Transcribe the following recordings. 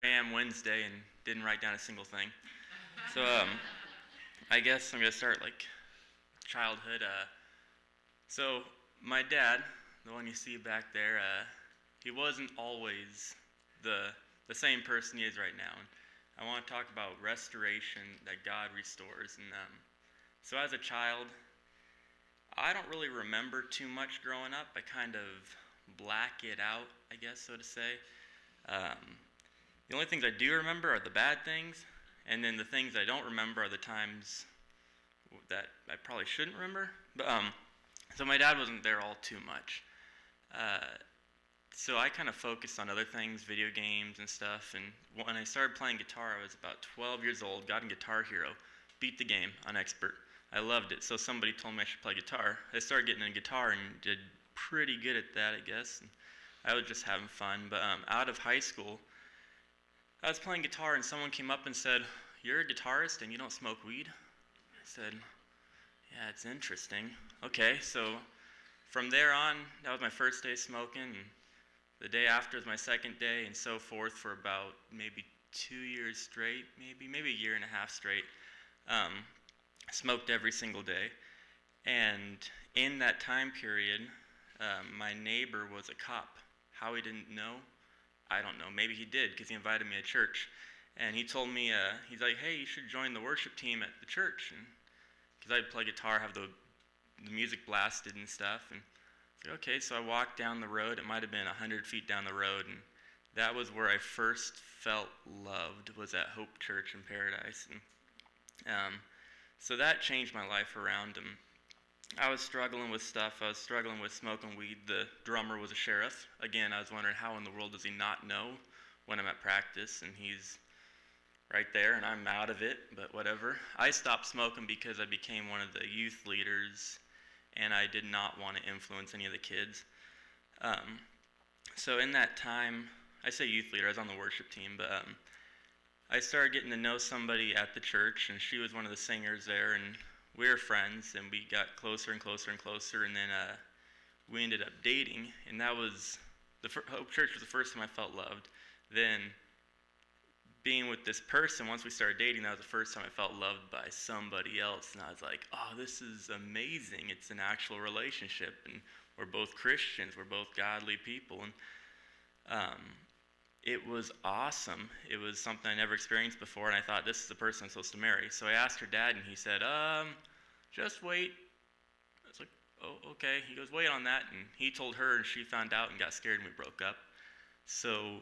I am Wednesday and didn't write down a single thing. So I guess I'm gonna start like childhood. So my dad, the one you see back there, he wasn't always the the same person he is right now. And I want to talk about restoration that God restores. And so as a child, I don't really remember too much growing up. I kind of black it out, I guess, so to say. Um, the only things I do remember are the bad things, and then the things I don't remember are the times that I probably shouldn't remember. But so my dad wasn't there all too much. Uh, so I kind of focused on other things, video games and stuff. And when I started playing guitar, I was about 12 years old. Got in Guitar Hero, beat the game on expert. I loved it. So somebody told me I should play guitar. I started getting a guitar and did pretty good at that, I guess. And I was just having fun. But out of high school, I was playing guitar and someone came up and said, "You're a guitarist and you don't smoke weed?" I said, "Yeah, it's interesting." Okay, so from there on, that was my first day smoking, and the day after was my second day, and so forth for about maybe 2 years straight, maybe a year and a half straight. Um, Smoked every single day, and in that time period, my neighbor was a cop. How he didn't know, I don't know. Maybe he did because he invited me to church, and he told me, he's like, "Hey, you should join the worship team at the church," and because I'd play guitar, have the music blasted and stuff, and I said, okay. So I walked down the road. It might have been 100 feet down the road, and that was where I first felt loved. Was at Hope Church in Paradise, and so that changed my life around. And I was struggling with stuff. I was struggling with smoking weed. The drummer was a sheriff. Again, I was wondering how in the world does he not know when I'm at practice, and he's right there, and I'm out of it, but whatever. I stopped smoking because I became one of the youth leaders, and I did not want to influence any of the kids. Um, so in that time, I say youth leader, I was on the worship team, but I started getting to know somebody at the church, and she was one of the singers there, and we were friends, and we got closer and closer and closer, and then we ended up dating, and that was, Hope Church was the first time I felt loved. Then being with this person, once we started dating, that was the first time I felt loved by somebody else. And I was like, oh, this is amazing. It's an actual relationship. And we're both Christians. We're both godly people. And it was awesome. It was something I never experienced before. And I thought, this is the person I'm supposed to marry. So I asked her dad, and he said, just wait. I was like, oh, okay. He goes, wait on that. And he told her, and she found out and got scared, and we broke up. So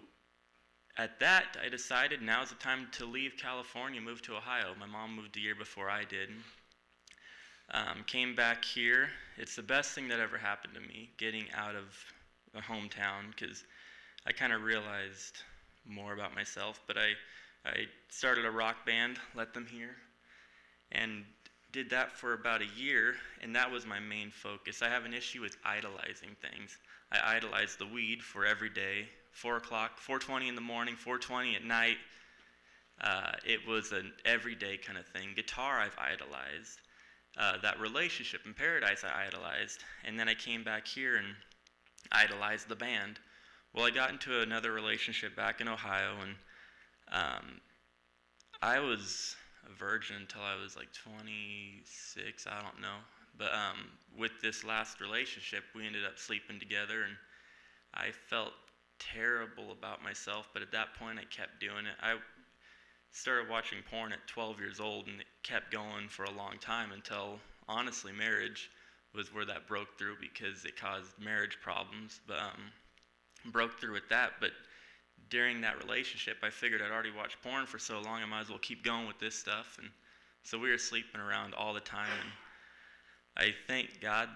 at that, I decided now's the time to leave California, move to Ohio. My mom moved a year before I did. Came back here. It's the best thing that ever happened to me, getting out of the hometown, because I kind of realized more about myself. But I started a rock band, Let Them Hear, and did that for about a year, and that was my main focus. I have an issue with idolizing things. I idolize the weed for every day, 4 o'clock, 4:20 in the morning, 4:20 at night. It was an everyday kind of thing. Guitar I've idolized. That relationship in Paradise I idolized. And then I came back here and idolized the band. Well, I got into another relationship back in Ohio, and I was a virgin until I was like 26, I don't know. But with this last relationship, we ended up sleeping together, and I felt terrible about myself, but at that point I kept doing it. I started watching porn at 12 years old, and it kept going for a long time until, honestly, marriage was where that broke through because it caused marriage problems. But broke through with that. But during that relationship, I figured I'd already watched porn for so long, I might as well keep going with this stuff. And so we were sleeping around all the time, and I thank God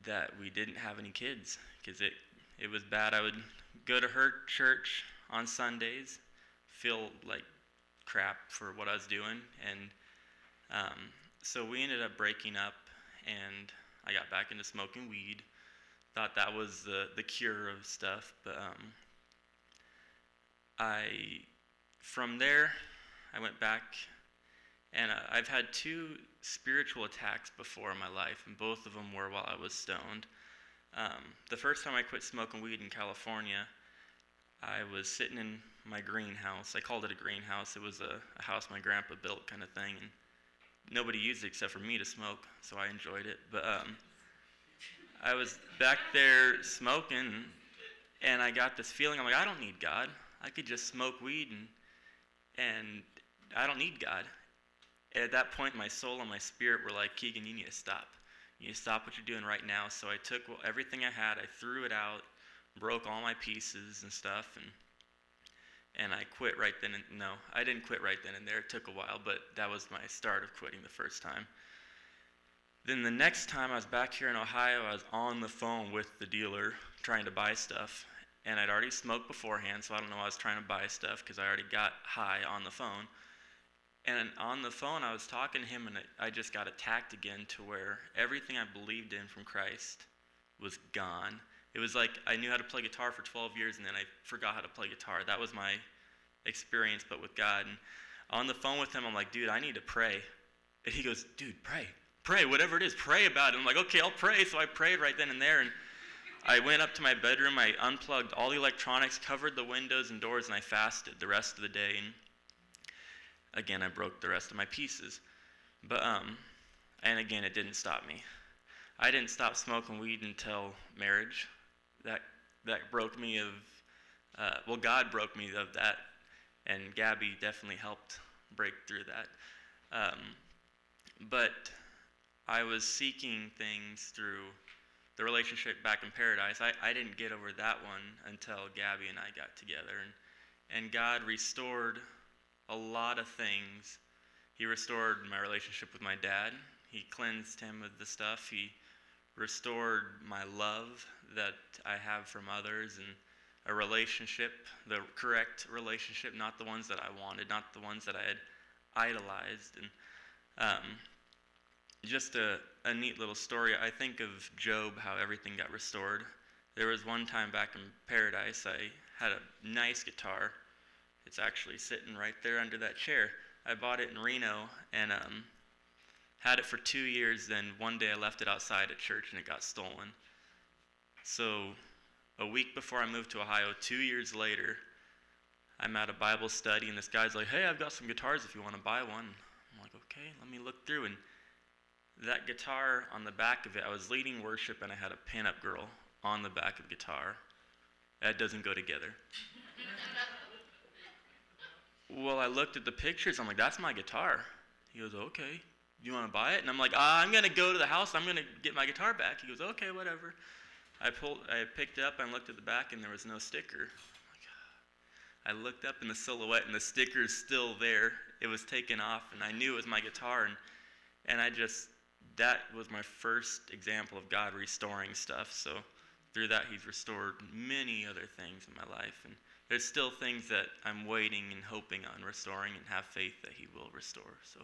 that we didn't have any kids, because it was bad. I would go to her church on Sundays, feel like crap for what I was doing, and so we ended up breaking up, and I got back into smoking weed. Thought that was the cure of stuff, but I from there I went back, and I've had two spiritual attacks before in my life, and both of them were while I was stoned. The first time I quit smoking weed in California, I was sitting in my greenhouse. I called it a greenhouse. It was a house my grandpa built kind of thing, and nobody used it except for me to smoke, so I enjoyed it. But I was back there smoking, and I got this feeling. I'm like, I don't need God. I could just smoke weed, and I don't need God. And at that point, my soul and my spirit were like, Keegan, you need to stop. You need to stop what you're doing right now. So I took everything I had, I threw it out, broke all my pieces and stuff, and I quit right then. And no, I didn't quit right then and there. It took a while, but that was my start of quitting the first time. Then the next time I was back here in Ohio, I was on the phone with the dealer trying to buy stuff. And I'd already smoked beforehand, so I don't know why I was trying to buy stuff because I already got high on the phone. And on the phone, I was talking to him, and I just got attacked again to where everything I believed in from Christ was gone. It was like I knew how to play guitar for 12 years, and then I forgot how to play guitar. That was my experience, but with God. And on the phone with him, I'm like, dude, I need to pray. And he goes, dude, pray, whatever it is, pray about it. I'm like, okay, I'll pray. So I prayed right then and there, and I went up to my bedroom, I unplugged all the electronics, covered the windows and doors, and I fasted the rest of the day. And again, I broke the rest of my pieces. But, and again, it didn't stop me. I didn't stop smoking weed until marriage. That broke me of, God broke me of that, and Gabby definitely helped break through that. But I was seeking things through the relationship back in Paradise. I didn't get over that one until Gabby and I got together. And God restored a lot of things. He restored my relationship with my dad. He cleansed him of the stuff. He restored my love that I have from others, and a relationship, the correct relationship, not the ones that I wanted, not the ones that I had idolized. And just a neat little story. I think of Job, how everything got restored. There was one time back in Paradise, I had a nice guitar. It's actually sitting right there under that chair. I bought it in Reno and had it for 2 years. Then one day I left it outside at church and it got stolen. So a week before I moved to Ohio, 2 years later, I'm at a Bible study and this guy's like, hey, I've got some guitars if you want to buy one. I'm like, okay, let me look through. And that guitar, on the back of it, I was leading worship and I had a pinup girl on the back of the guitar. That doesn't go together. Well, I looked at the pictures. I'm like, that's my guitar. He goes, okay. You want to buy it? And I'm like, I'm going to go to the house. I'm going to get my guitar back. He goes, okay, whatever. I picked it up and looked at the back, and there was no sticker. I looked up in the silhouette, and the sticker's still there. It was taken off, and I knew it was my guitar. And that was my first example of God restoring stuff. So through that, he's restored many other things in my life. And there's still things that I'm waiting and hoping on restoring, and have faith that he will restore. So,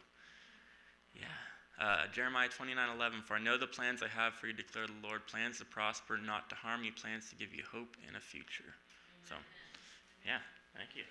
yeah. Jeremiah 29:11, for I know the plans I have for you, declare the Lord, plans to prosper, not to harm you, plans to give you hope and a future. So, yeah, thank you.